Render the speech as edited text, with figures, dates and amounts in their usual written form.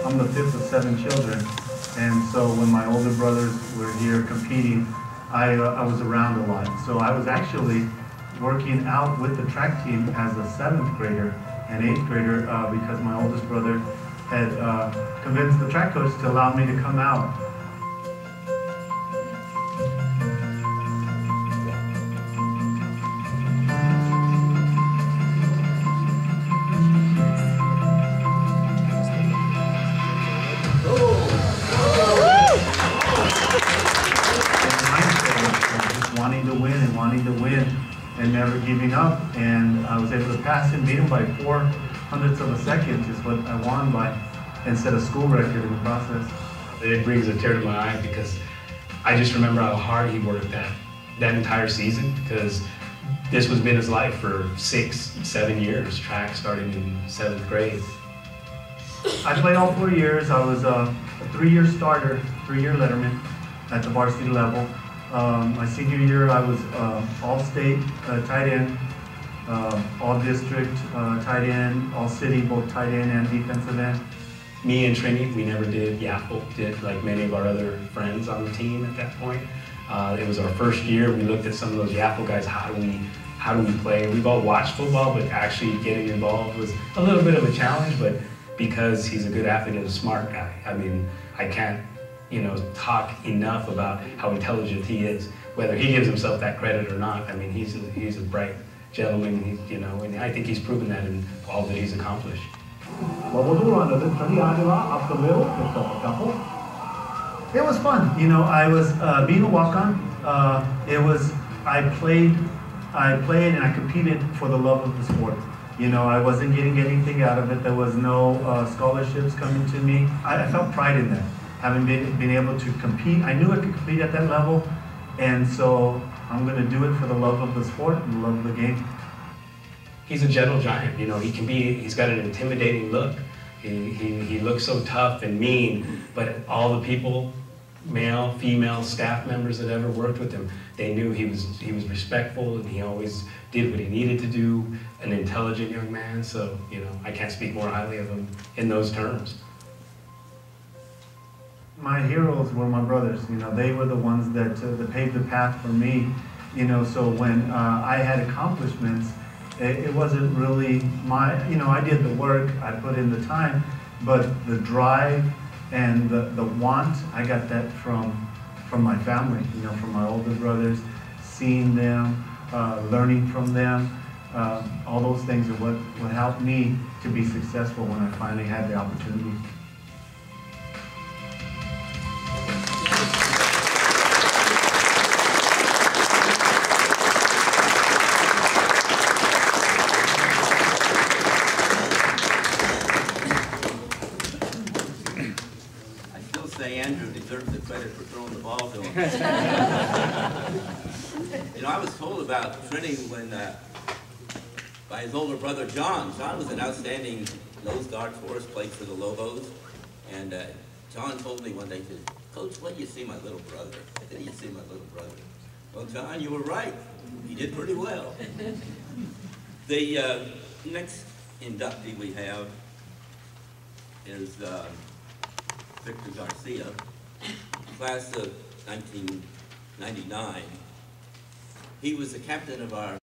I'm the fifth of 7 children, and so when my older brothers were here competing, I was around a lot. So I was actually working out with the track team as a 7th grader and 8th grader because my oldest brother had convinced the track coach to allow me to come out. Wanting to win and never giving up, and I was able to pass him, beat him by 0.04 of a second, is what I won by, and set a school record in the process. It brings a tear to my eye because I just remember how hard he worked that entire season, because this was been his life for 6-7 years, track starting in 7th grade. I played all 4 years. I was a 3-year starter, 3-year letterman at the varsity level. My senior year, I was all-state tight end, all-district tight end, all-city, both tight end and defensive end. Me and Trini, we never did YAFL, did like many of our other friends on the team at that point. It was our first year. We looked at some of those YAFL guys. How do we play? We've all watched football, but actually getting involved was a little bit of a challenge. But because he's a good athlete and a smart guy, I mean, I can't talk enough about how intelligent he is, whether he gives himself that credit or not. I mean, he's a bright gentleman, and I think he's proven that in all that he's accomplished. It was fun. I was being a walk-on. I played and I competed for the love of the sport. I wasn't getting anything out of it. There was no scholarships coming to me. I felt pride in that. Having been able to compete, I knew I could compete at that level, and so I'm going to do it for the love of the sport and the love of the game. He's a gentle giant. He's got an intimidating look. He looks so tough and mean, but all the people, male, female, staff members that ever worked with him, they knew he was respectful, and he always did what he needed to do. An intelligent young man. So I can't speak more highly of him in those terms. My heroes were my brothers. They were the ones that paved the path for me. So when I had accomplishments, it wasn't really my. I did the work, I put in the time, but the drive and the want, I got that from my family. From my older brothers, seeing them, learning from them. All those things are what helped me to be successful when I finally had the opportunity. Andrew deserves the credit for throwing the ball to him. I was told about Trini by his older brother John. John was an outstanding nose guard for us, played for the Lobos, and John told me one day, he said, "Coach, let you see my little brother." I said, "You see my little brother?" Well, John, you were right. He did pretty well. The next inductee we have is Victor Garcia, class of 1999. He was the captain of our